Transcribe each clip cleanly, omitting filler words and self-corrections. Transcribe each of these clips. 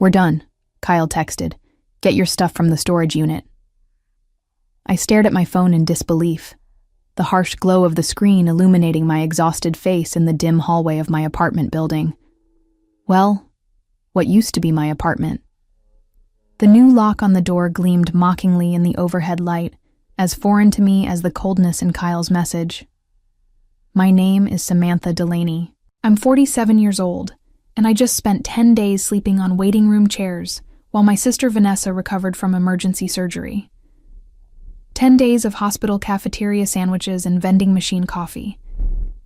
"We're done," Kyle texted. "Get your stuff from the storage unit." I stared at my phone in disbelief, the harsh glow of the screen illuminating my exhausted face in the dim hallway of my apartment building. Well, what used to be my apartment. The new lock on the door gleamed mockingly in the overhead light, as foreign to me as the coldness in Kyle's message. My name is Samantha Delaney. I'm 47 years old, and I just spent 10 days sleeping on waiting room chairs while my sister Vanessa recovered from emergency surgery. 10 days of hospital cafeteria sandwiches and vending machine coffee.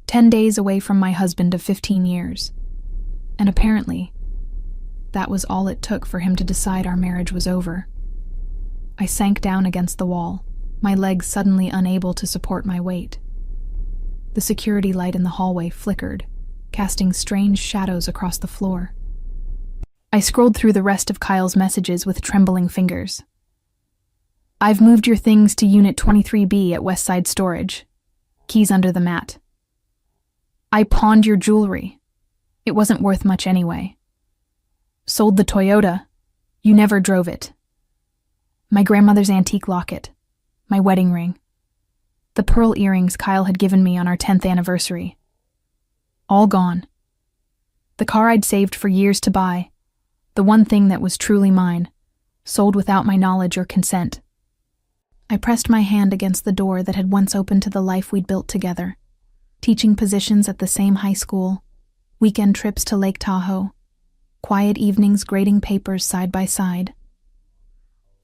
10 days away from my husband of 15 years. And apparently, that was all it took for him to decide our marriage was over. I sank down against the wall, my legs suddenly unable to support my weight. The security light in the hallway flickered, casting strange shadows across the floor. I scrolled through the rest of Kyle's messages with trembling fingers. "I've moved your things to Unit 23B at Westside Storage. Keys under the mat. I pawned your jewelry. It wasn't worth much anyway. Sold the Toyota. You never drove it. My grandmother's antique locket. My wedding ring. The pearl earrings Kyle had given me on our 10th anniversary. All gone. The car I'd saved for years to buy. The one thing that was truly mine. Sold without my knowledge or consent." I pressed my hand against the door that had once opened to the life we'd built together. Teaching positions at the same high school, weekend trips to Lake Tahoe, quiet evenings grading papers side by side.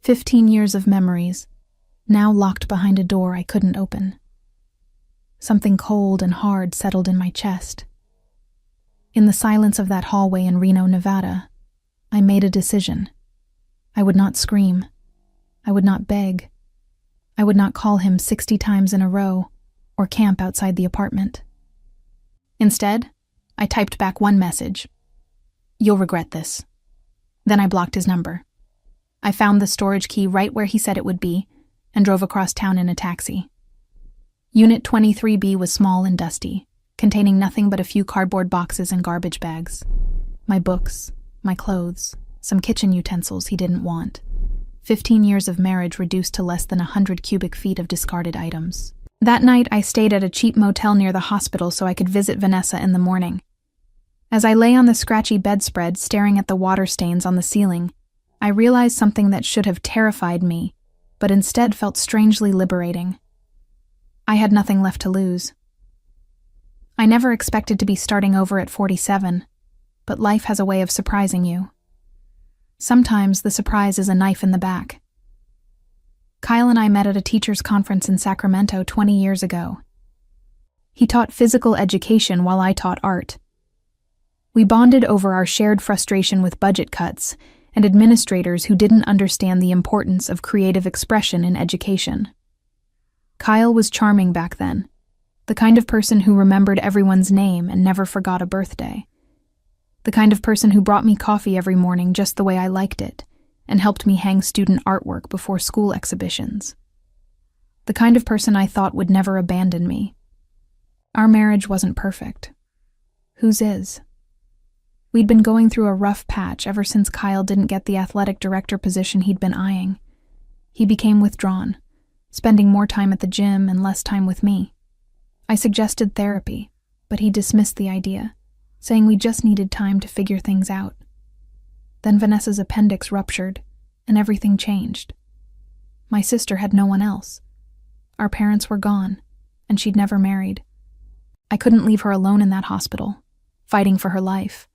15 years of memories, now locked behind a door I couldn't open. Something cold and hard settled in my chest. In the silence of that hallway in Reno, Nevada, I made a decision. I would not scream. I would not beg. I would not call him 60 times in a row or camp outside the apartment. Instead, I typed back one message. "You'll regret this." Then I blocked his number. I found the storage key right where he said it would be and drove across town in a taxi. Unit 23B was small and dusty, containing nothing but a few cardboard boxes and garbage bags. My books, my clothes, some kitchen utensils he didn't want. 15 years of marriage reduced to less than 100 cubic feet of discarded items. That night, I stayed at a cheap motel near the hospital so I could visit Vanessa in the morning. As I lay on the scratchy bedspread staring at the water stains on the ceiling, I realized something that should have terrified me, but instead felt strangely liberating. I had nothing left to lose. I never expected to be starting over at 47, but life has a way of surprising you. Sometimes the surprise is a knife in the back. Kyle and I met at a teachers' conference in Sacramento 20 years ago. He taught physical education while I taught art. We bonded over our shared frustration with budget cuts and administrators who didn't understand the importance of creative expression in education. Kyle was charming back then, the kind of person who remembered everyone's name and never forgot a birthday. The kind of person who brought me coffee every morning just the way I liked it, and helped me hang student artwork before school exhibitions. The kind of person I thought would never abandon me. Our marriage wasn't perfect. Whose is? We'd been going through a rough patch ever since Kyle didn't get the athletic director position he'd been eyeing. He became withdrawn, spending more time at the gym and less time with me. I suggested therapy, but he dismissed the idea, saying we just needed time to figure things out. Then Vanessa's appendix ruptured, and everything changed. My sister had no one else. Our parents were gone, and she'd never married. I couldn't leave her alone in that hospital, fighting for her life.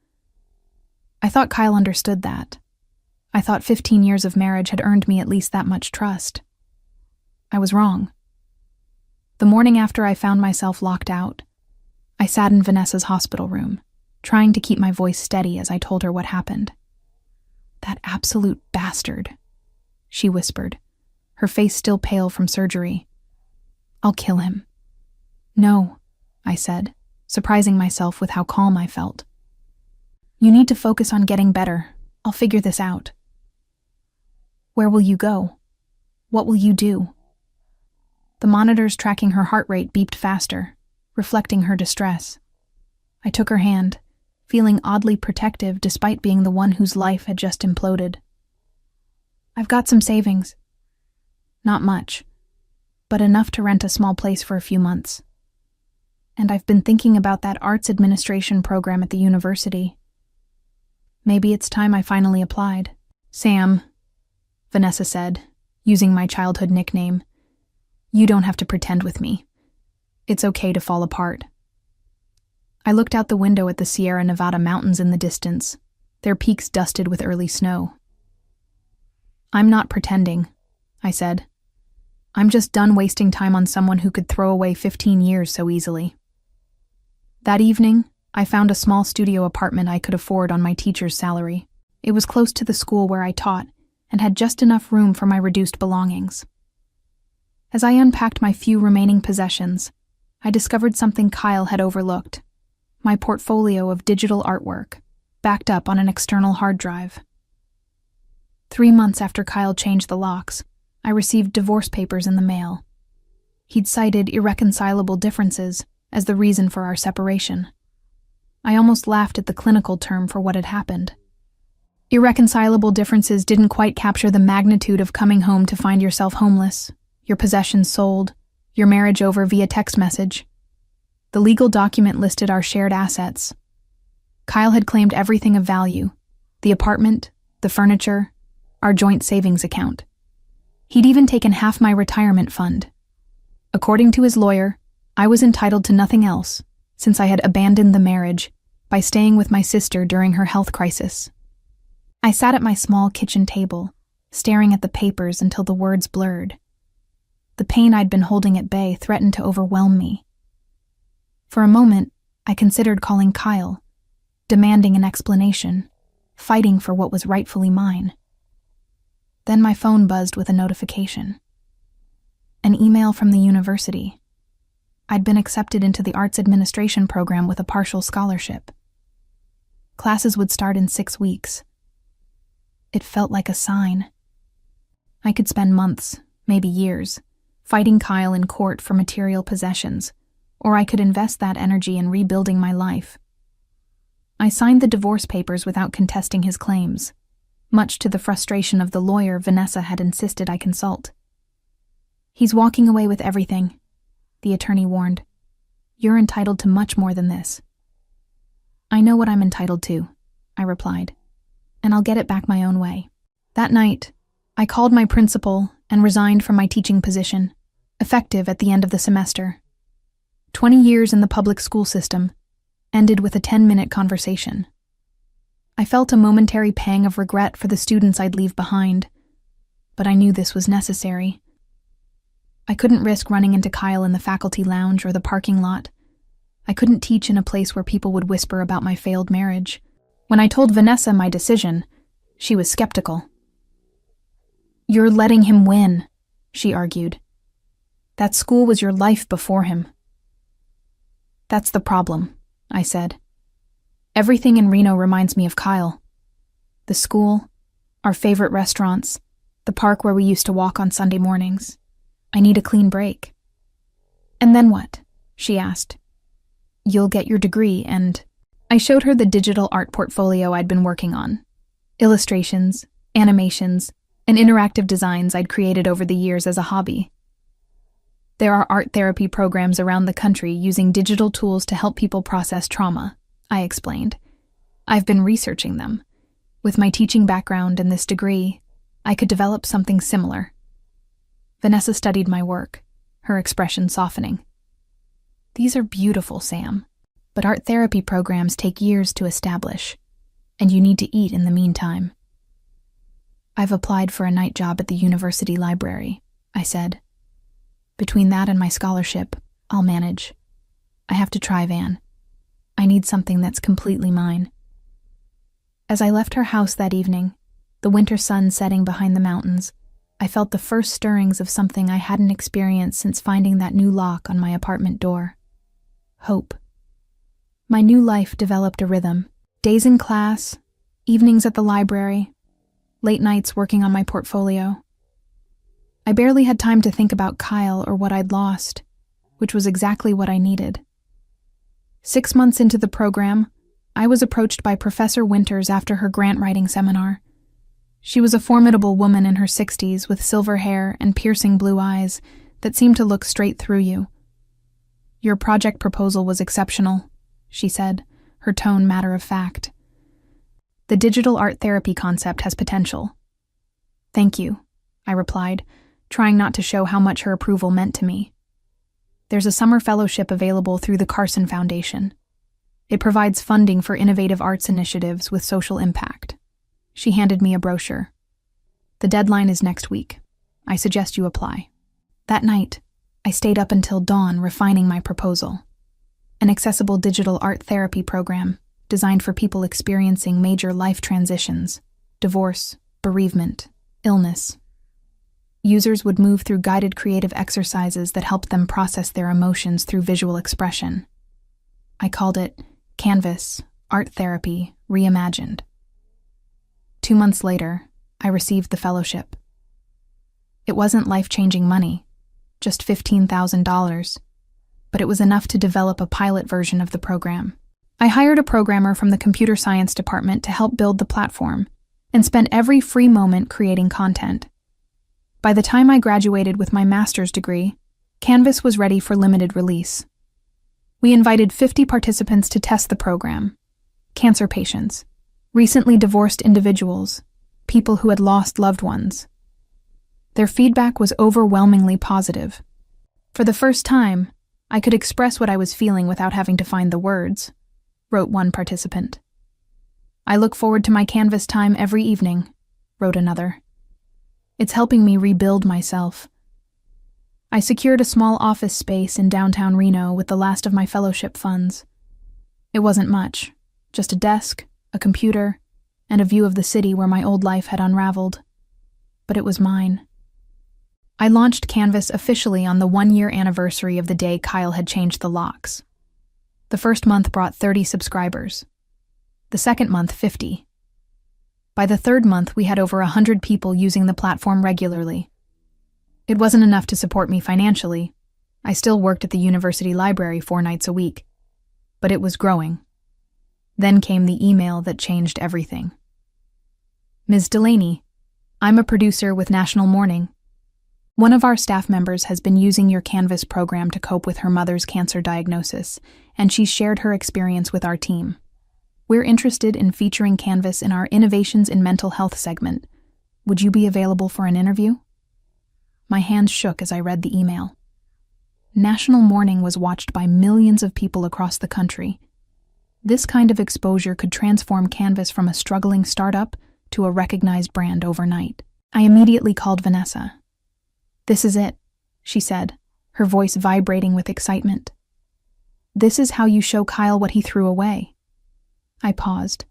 I thought Kyle understood that. I thought 15 years of marriage had earned me at least that much trust. I was wrong. The morning after I found myself locked out, I sat in Vanessa's hospital room, trying to keep my voice steady as I told her what happened. "That absolute bastard," she whispered, her face still pale from surgery. "I'll kill him." "No," I said, surprising myself with how calm I felt. "You need to focus on getting better. I'll figure this out." "Where will you go? What will you do?" The monitors tracking her heart rate beeped faster, reflecting her distress. I took her hand, feeling oddly protective despite being the one whose life had just imploded. I've got some savings. Not much, but enough to rent a small place for a few months. And I've been thinking about that arts administration program at the university. Maybe it's time I finally applied. Sam, Vanessa said, using my childhood nickname, you don't have to pretend with me. It's okay to fall apart. I looked out the window at the Sierra Nevada mountains in the distance, their peaks dusted with early snow. I'm not pretending, I said. I'm just done wasting time on someone who could throw away 15 years so easily. That evening, I found a small studio apartment I could afford on my teacher's salary. It was close to the school where I taught and had just enough room for my reduced belongings. As I unpacked my few remaining possessions, I discovered something Kyle had overlooked: my portfolio of digital artwork, backed up on an external hard drive. 3 months after Kyle changed the locks, I received divorce papers in the mail. He'd cited irreconcilable differences as the reason for our separation. I almost laughed at the clinical term for what had happened. Irreconcilable differences didn't quite capture the magnitude of coming home to find yourself homeless, your possessions sold, your marriage over via text message. The legal document listed our shared assets. Kyle had claimed everything of value: the apartment, the furniture, our joint savings account. He'd even taken half my retirement fund. According to his lawyer, I was entitled to nothing else, since I had abandoned the marriage by staying with my sister during her health crisis. I sat at my small kitchen table, staring at the papers until the words blurred. The pain I'd been holding at bay threatened to overwhelm me. For a moment, I considered calling Kyle, demanding an explanation, fighting for what was rightfully mine. Then my phone buzzed with a notification. An email from the university. I'd been accepted into the arts administration program with a partial scholarship. Classes would start in 6 weeks. It felt like a sign. I could spend months, maybe years, fighting Kyle in court for material possessions, or I could invest that energy in rebuilding my life. I signed the divorce papers without contesting his claims, much to the frustration of the lawyer Vanessa had insisted I consult. He's walking away with everything, the attorney warned. You're entitled to much more than this. I know what I'm entitled to, I replied, and I'll get it back my own way. That night, I called my principal and resigned from my teaching position, effective at the end of the semester. 20 years in the public school system ended with a 10-minute conversation. I felt a momentary pang of regret for the students I'd leave behind, but I knew this was necessary. I couldn't risk running into Kyle in the faculty lounge or the parking lot. I couldn't teach in a place where people would whisper about my failed marriage. When I told Vanessa my decision, she was skeptical. You're letting him win, she argued. That school was your life before him. That's the problem, I said. Everything in Reno reminds me of Kyle. The school, our favorite restaurants, the park where we used to walk on Sunday mornings. I need a clean break. And then what? She asked. You'll get your degree and... I showed her the digital art portfolio I'd been working on. Illustrations, animations, and interactive designs I'd created over the years as a hobby. There are art therapy programs around the country using digital tools to help people process trauma, I explained. I've been researching them. With my teaching background and this degree, I could develop something similar. Vanessa studied my work, her expression softening. These are beautiful, Sam, but art therapy programs take years to establish, and you need to eat in the meantime. I've applied for a night job at the university library, I said. Between that and my scholarship, I'll manage. I have to try, Van. I need something that's completely mine. As I left her house that evening, the winter sun setting behind the mountains, I felt the first stirrings of something I hadn't experienced since finding that new lock on my apartment door. Hope. My new life developed a rhythm. Days in class, evenings at the library, late nights working on my portfolio. I barely had time to think about Kyle or what I'd lost, which was exactly what I needed. 6 months into the program, I was approached by Professor Winters after her grant writing seminar. She was a formidable woman in her 60s with silver hair and piercing blue eyes that seemed to look straight through you. "Your project proposal was exceptional," she said, her tone matter of fact. "The digital art therapy concept has potential." "Thank you," I replied, trying not to show how much her approval meant to me. "There's a summer fellowship available through the Carson Foundation. It provides funding for innovative arts initiatives with social impact." She handed me a brochure. "The deadline is next week. I suggest you apply." That night, I stayed up until dawn refining my proposal. An accessible digital art therapy program designed for people experiencing major life transitions, divorce, bereavement, illness. Users would move through guided creative exercises that helped them process their emotions through visual expression. I called it Canvas Art Therapy Reimagined. 2 months later, I received the fellowship. It wasn't life-changing money, just $15,000, but it was enough to develop a pilot version of the program. I hired a programmer from the computer science department to help build the platform and spent every free moment creating content. By the time I graduated with my master's degree, Canvas was ready for limited release. We invited 50 participants to test the program: cancer patients, recently divorced individuals, people who had lost loved ones. Their feedback was overwhelmingly positive. "For the first time, I could express what I was feeling without having to find the words," wrote one participant. "I look forward to my Canvas time every evening," wrote another. "It's helping me rebuild myself." I secured a small office space in downtown Reno with the last of my fellowship funds. It wasn't much, just a desk, a computer, and a view of the city where my old life had unraveled. But it was mine. I launched Canvas officially on the 1-year anniversary of the day Kyle had changed the locks. The first month brought 30 subscribers. The second month, 50. By the third month, we had over 100 people using the platform regularly. It wasn't enough to support me financially. I still worked at the university library 4 nights a week. But it was growing. Then came the email that changed everything. "Ms. Delaney, I'm a producer with National Morning. One of our staff members has been using your Canvas program to cope with her mother's cancer diagnosis, and she's shared her experience with our team. We're interested in featuring Canvas in our Innovations in Mental Health segment. Would you be available for an interview?" My hands shook as I read the email. National Morning was watched by millions of people across the country. This kind of exposure could transform Canvas from a struggling startup to a recognized brand overnight. I immediately called Vanessa. "This is it," she said, her voice vibrating with excitement. "This is how you show Kyle what he threw away." I paused,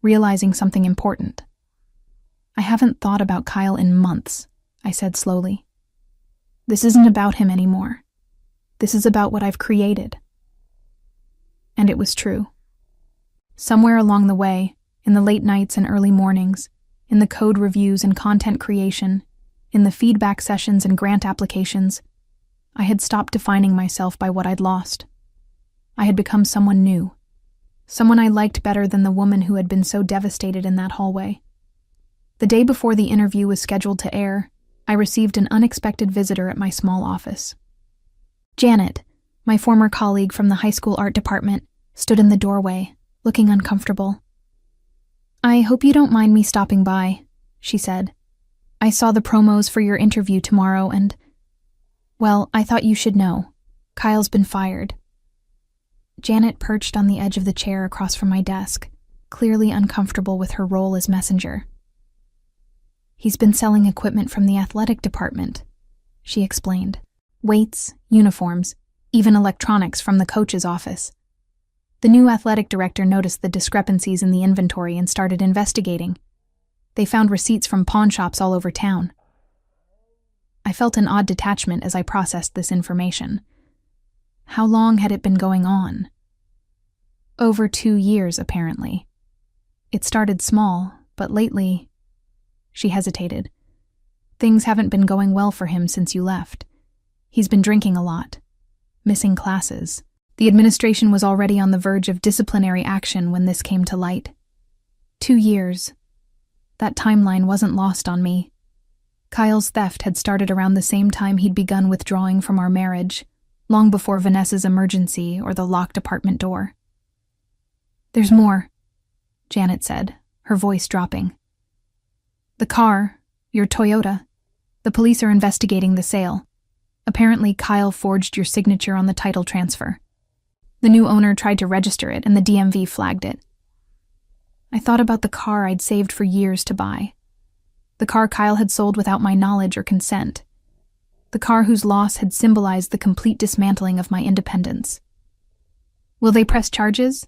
realizing something important. "I haven't thought about Kyle in months," I said slowly. "This isn't about him anymore. This is about what I've created." And it was true. Somewhere along the way, in the late nights and early mornings, in the code reviews and content creation, in the feedback sessions and grant applications, I had stopped defining myself by what I'd lost. I had become someone new, someone I liked better than the woman who had been so devastated in that hallway. The day before the interview was scheduled to air, I received an unexpected visitor at my small office. Janet, my former colleague from the high school art department, stood in the doorway, looking uncomfortable. "I hope you don't mind me stopping by," she said. "I saw the promos for your interview tomorrow and, well, I thought you should know. Kyle's been fired." Janet perched on the edge of the chair across from my desk, clearly uncomfortable with her role as messenger. "He's been selling equipment from the athletic department," she explained. "Weights, uniforms, even electronics from the coach's office. The new athletic director noticed the discrepancies in the inventory and started investigating. They found receipts from pawn shops all over town." I felt an odd detachment as I processed this information. How long had it been going on? Over 2 years, apparently. It started small, but lately... She hesitated. "Things haven't been going well for him since you left. He's been drinking a lot, missing classes." The administration was already on the verge of disciplinary action when this came to light. 2 years. That timeline wasn't lost on me. Kyle's theft had started around the same time he'd begun withdrawing from our marriage, long before Vanessa's emergency or the locked apartment door. "There's more," Janet said, her voice dropping. "The car, your Toyota. The police are investigating the sale. Apparently, Kyle forged your signature on the title transfer. The new owner tried to register it and the DMV flagged it. I thought about the car I'd saved for years to buy. The car Kyle had sold without my knowledge or consent. The car whose loss had symbolized the complete dismantling of my independence. "Will they press charges?"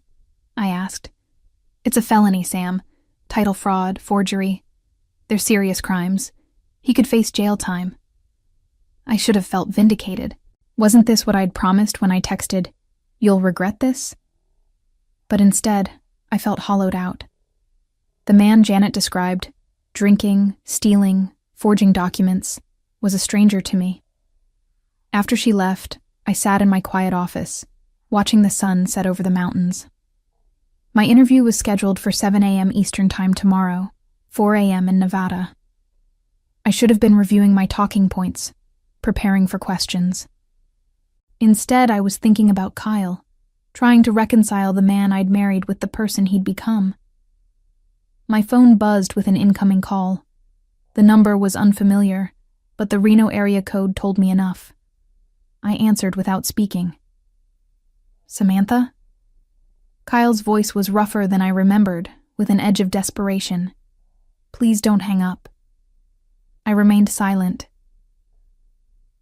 I asked. "It's a felony, Sam. Title fraud, forgery. They're serious crimes. He could face jail time." I should have felt vindicated. Wasn't this what I'd promised when I texted, "You'll regret this"? But instead, I felt hollowed out. The man Janet described, drinking, stealing, forging documents, was a stranger to me. After she left, I sat in my quiet office, watching the sun set over the mountains. My interview was scheduled for 7 a.m. Eastern Time tomorrow, 4 a.m. in Nevada. I should have been reviewing my talking points, preparing for questions. Instead, I was thinking about Kyle, trying to reconcile the man I'd married with the person he'd become. My phone buzzed with an incoming call. The number was unfamiliar, but the Reno area code told me enough. I answered without speaking. "Samantha?" Kyle's voice was rougher than I remembered, with an edge of desperation. "Please don't hang up." I remained silent.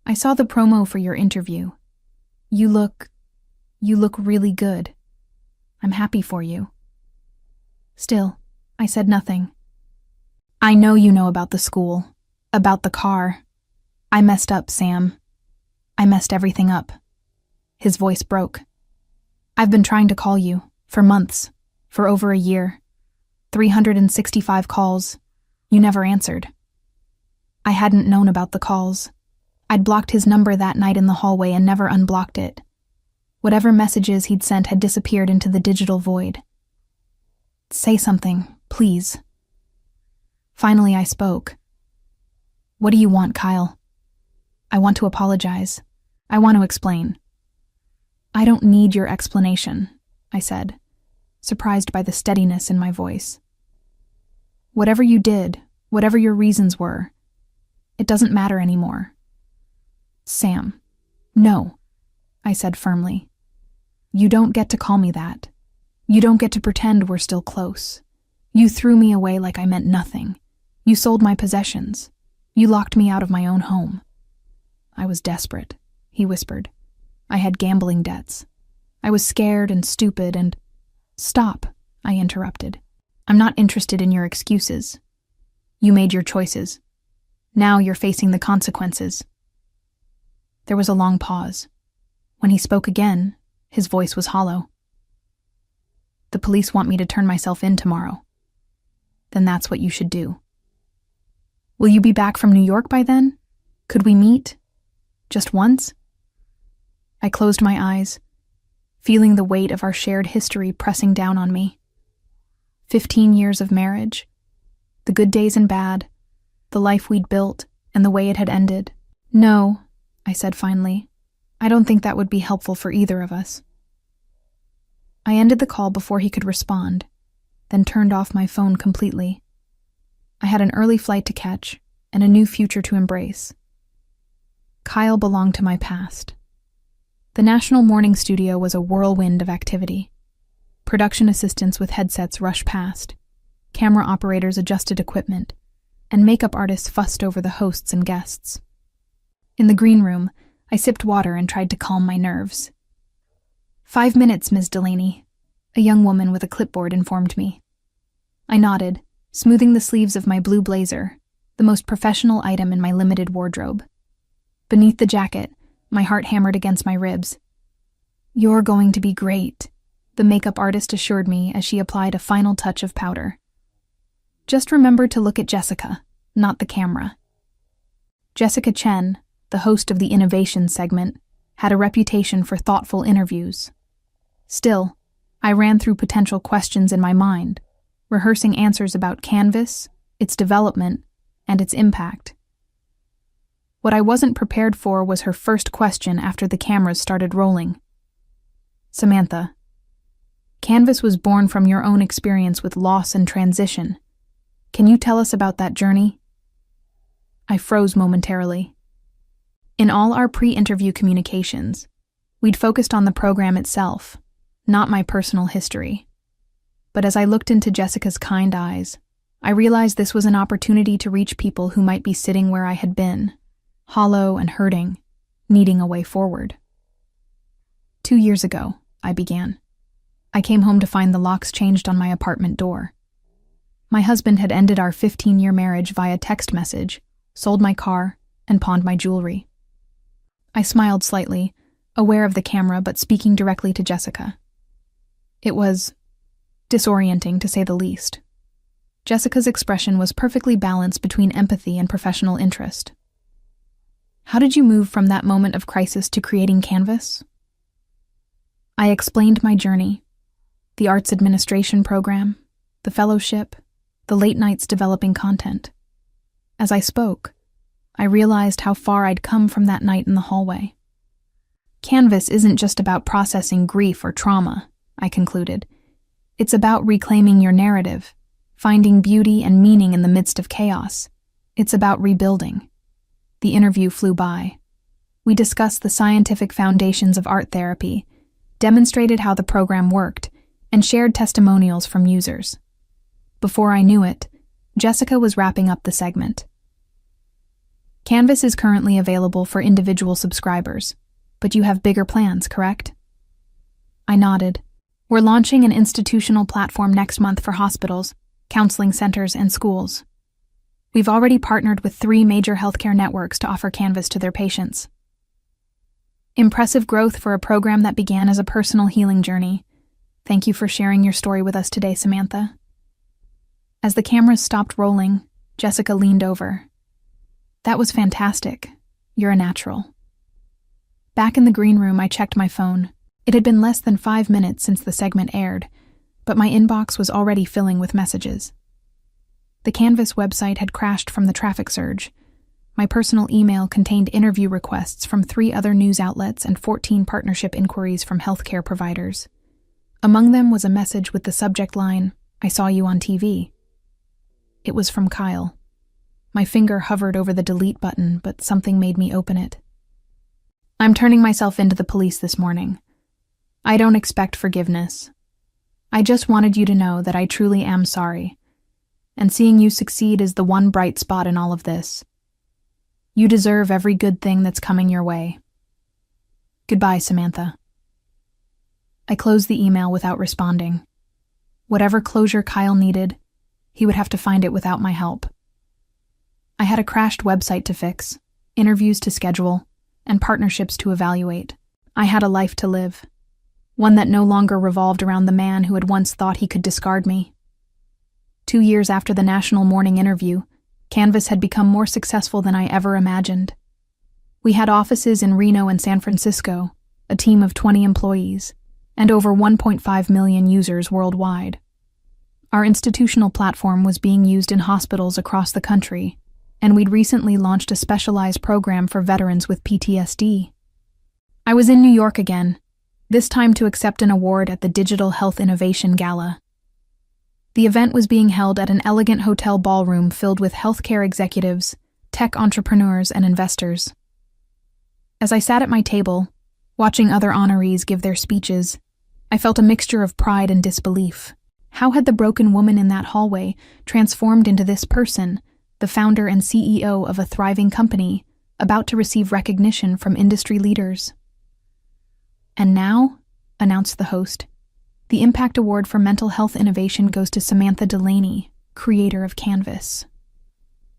"I saw the promo for your interview. You look really good. I'm happy for you." Still, I said nothing. "I know you know about the school, about the car. I messed up, Sam. I messed everything up." His voice broke. "I've been trying to call you, for months, for over a year. 365 calls. You never answered." I hadn't known about the calls. I'd blocked his number that night in the hallway and never unblocked it. Whatever messages he'd sent had disappeared into the digital void. "Say something, please." Finally, I spoke. "What do you want, Kyle?" "I want to apologize. I want to explain." "I don't need your explanation," I said, surprised by the steadiness in my voice. "Whatever you did, whatever your reasons were, it doesn't matter anymore." "Sam, no," I said firmly. "You don't get to call me that. You don't get to pretend we're still close. You threw me away like I meant nothing. You sold my possessions. You locked me out of my own home." "I was desperate," he whispered. "I had gambling debts. I was scared and stupid and—" "Stop," I interrupted. "I'm not interested in your excuses. You made your choices. Now you're facing the consequences." There was a long pause. When he spoke again, his voice was hollow. "The police want me to turn myself in tomorrow. Then that's what you should do." "Will you be back from New York by then? Could we meet? Just once?" I closed my eyes, feeling the weight of our shared history pressing down on me. 15 years of marriage, the good days and bad, the life we'd built, and the way it had ended. "No," I said finally. "I don't think that would be helpful for either of us." I ended the call before he could respond, then turned off my phone completely. I had an early flight to catch and a new future to embrace. Kyle belonged to my past. The National Morning Studio was a whirlwind of activity. Production assistants with headsets rushed past, camera operators adjusted equipment, and makeup artists fussed over the hosts and guests. In the green room, I sipped water and tried to calm my nerves. 5 minutes, Ms. Delaney," a young woman with a clipboard informed me. I nodded, smoothing the sleeves of my blue blazer, the most professional item in my limited wardrobe. Beneath the jacket, my heart hammered against my ribs. "You're going to be great," the makeup artist assured me as she applied a final touch of powder. "Just remember to look at Jessica, not the camera." Jessica Chen, the host of the Innovation segment, had a reputation for thoughtful interviews. Still, I ran through potential questions in my mind, rehearsing answers about Canvas, its development, and its impact. What I wasn't prepared for was her first question after the cameras started rolling. Samantha, Canvas was born from your own experience with loss and transition. Can you tell us about that journey? I froze momentarily. In all our pre-interview communications, we'd focused on the program itself, not my personal history. But as I looked into Jessica's kind eyes, I realized this was an opportunity to reach people who might be sitting where I had been, hollow and hurting, needing a way forward. 2 years ago, I began. I came home to find the locks changed on my apartment door. My husband had ended our 15-year marriage via text message, sold my car, and pawned my jewelry. I smiled slightly, aware of the camera but speaking directly to Jessica. It was disorienting, to say the least. Jessica's expression was perfectly balanced between empathy and professional interest. How did you move from that moment of crisis to creating Canvas? I explained my journey, the arts administration program, the fellowship, the late nights developing content. As I spoke, I realized how far I'd come from that night in the hallway. Canvas isn't just about processing grief or trauma, I concluded. It's about reclaiming your narrative, finding beauty and meaning in the midst of chaos. It's about rebuilding. The interview flew by. We discussed the scientific foundations of art therapy, demonstrated how the program worked, and shared testimonials from users. Before I knew it, Jessica was wrapping up the segment. Canvas is currently available for individual subscribers, but you have bigger plans, correct? I nodded. We're launching an institutional platform next month for hospitals, counseling centers, and schools. We've already partnered with 3 major healthcare networks to offer Canvas to their patients. Impressive growth for a program that began as a personal healing journey. Thank you for sharing your story with us today, Samantha. As the cameras stopped rolling, Jessica leaned over. That was fantastic. You're a natural. Back in the green room, I checked my phone. It had been less than 5 minutes since the segment aired, but my inbox was already filling with messages. The Canvas website had crashed from the traffic surge. My personal email contained interview requests from 3 other news outlets and 14 partnership inquiries from healthcare providers. Among them was a message with the subject line, "I saw you on TV." It was from Kyle. My finger hovered over the delete button, but something made me open it. I'm turning myself into the police this morning. I don't expect forgiveness. I just wanted you to know that I truly am sorry. And seeing you succeed is the one bright spot in all of this. You deserve every good thing that's coming your way. Goodbye, Samantha. I closed the email without responding. Whatever closure Kyle needed, he would have to find it without my help. I had a crashed website to fix, interviews to schedule, and partnerships to evaluate. I had a life to live, one that no longer revolved around the man who had once thought he could discard me. 2 years after the national morning interview, Canvas had become more successful than I ever imagined. We had offices in Reno and San Francisco, a team of 20 employees, and over 1.5 million users worldwide. Our institutional platform was being used in hospitals across the country, and we'd recently launched a specialized program for veterans with PTSD. I was in New York again, this time to accept an award at the Digital Health Innovation Gala. The event was being held at an elegant hotel ballroom filled with healthcare executives, tech entrepreneurs, and investors. As I sat at my table, watching other honorees give their speeches, I felt a mixture of pride and disbelief. How had the broken woman in that hallway transformed into this person, the founder and CEO of a thriving company, about to receive recognition from industry leaders? And now, announced the host, the Impact Award for Mental Health Innovation goes to Samantha Delaney, creator of Canvas.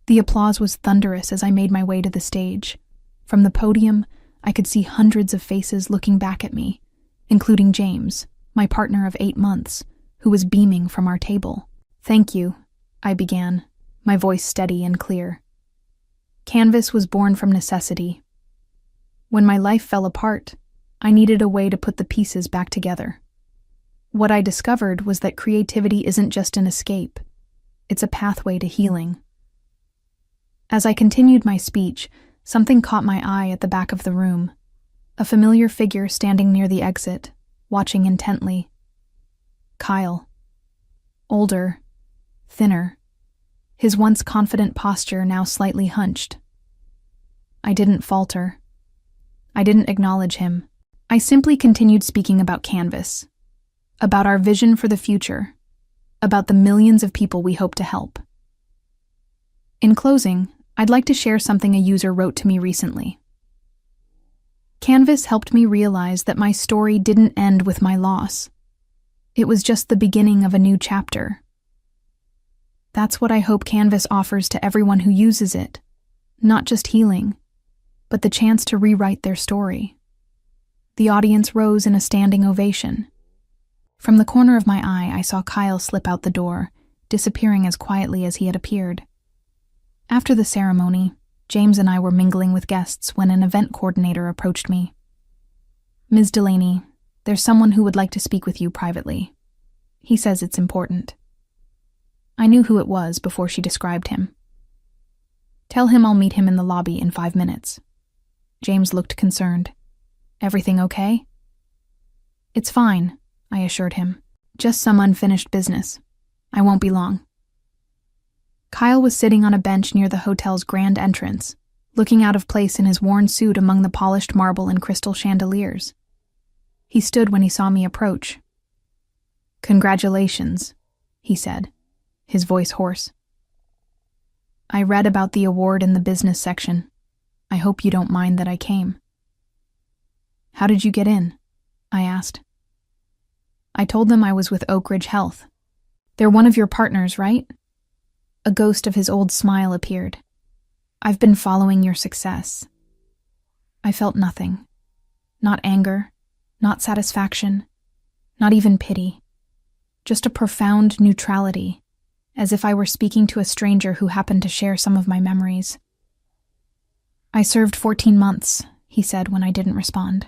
The applause was thunderous as I made my way to the stage. From the podium, I could see hundreds of faces looking back at me, including James, my partner of 8 months, who was beaming from our table. Thank you, I began, my voice steady and clear. Canvas was born from necessity. When my life fell apart, I needed a way to put the pieces back together. What I discovered was that creativity isn't just an escape, it's a pathway to healing. As I continued my speech, something caught my eye at the back of the room. A familiar figure standing near the exit, watching intently. Kyle. Older, thinner, his once confident posture now slightly hunched. I didn't falter. I didn't acknowledge him. I simply continued speaking about Canvas, about our vision for the future, about the millions of people we hope to help. In closing, I'd like to share something a user wrote to me recently. Canvas helped me realize that my story didn't end with my loss. It was just the beginning of a new chapter. That's what I hope Canvas offers to everyone who uses it, not just healing, but the chance to rewrite their story. The audience rose in a standing ovation. From the corner of my eye, I saw Kyle slip out the door, disappearing as quietly as he had appeared. After the ceremony, James and I were mingling with guests when an event coordinator approached me. "Ms. Delaney, there's someone who would like to speak with you privately. He says it's important." I knew who it was before she described him. "Tell him I'll meet him in the lobby in 5 minutes." James looked concerned. "Everything okay?" "It's fine," I assured him. "Just some unfinished business. I won't be long." Kyle was sitting on a bench near the hotel's grand entrance, looking out of place in his worn suit among the polished marble and crystal chandeliers. He stood when he saw me approach. "Congratulations," he said, his voice hoarse. "I read about the award in the business section. I hope you don't mind that I came." "How did you get in?" I asked. I told them I was with Oak Ridge Health. "They're one of your partners, right?" A ghost of his old smile appeared. "I've been following your success." I felt nothing. Not anger, not satisfaction, not even pity. Just a profound neutrality, as if I were speaking to a stranger who happened to share some of my memories. "I served 14 months, he said when I didn't respond.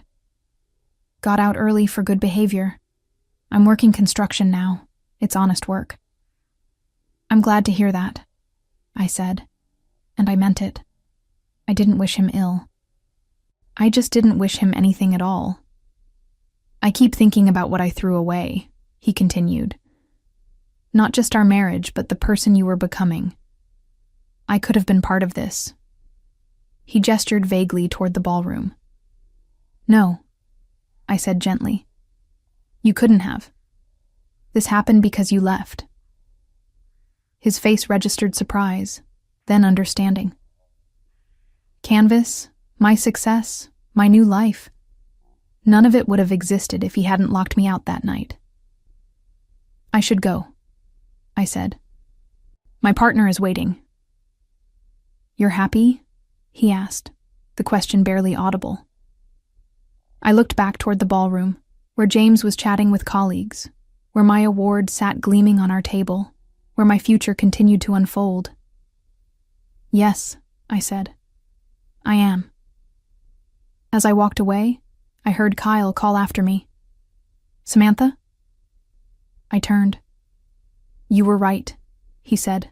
"Got out early for good behavior. I'm working construction now. It's honest work." "I'm glad to hear that," I said, and I meant it. I didn't wish him ill. I just didn't wish him anything at all. "I keep thinking about what I threw away," he continued. "Not just our marriage, but the person you were becoming. I could have been part of this." He gestured vaguely toward the ballroom. "No," I said gently. "You couldn't have. This happened because you left." His face registered surprise, then understanding. Canvas, my success, my new life. None of it would have existed if he hadn't locked me out that night. "I should go," I said. "My partner is waiting." "You're happy?" he asked, the question barely audible. I looked back toward the ballroom, where James was chatting with colleagues, where my award sat gleaming on our table, where my future continued to unfold. "Yes," I said. "I am." As I walked away, I heard Kyle call after me. "Samantha?" I turned. "You were right," he said.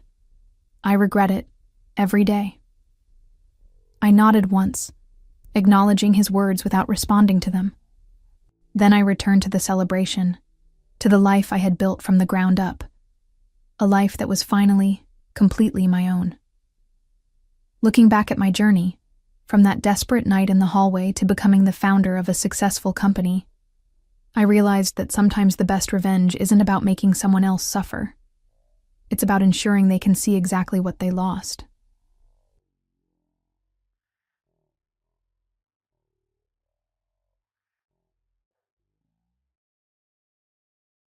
"I regret it, every day." I nodded once, acknowledging his words without responding to them. Then I returned to the celebration, to the life I had built from the ground up, a life that was finally, completely my own. Looking back at my journey, from that desperate night in the hallway to becoming the founder of a successful company, I realized that sometimes the best revenge isn't about making someone else suffer. It's about ensuring they can see exactly what they lost.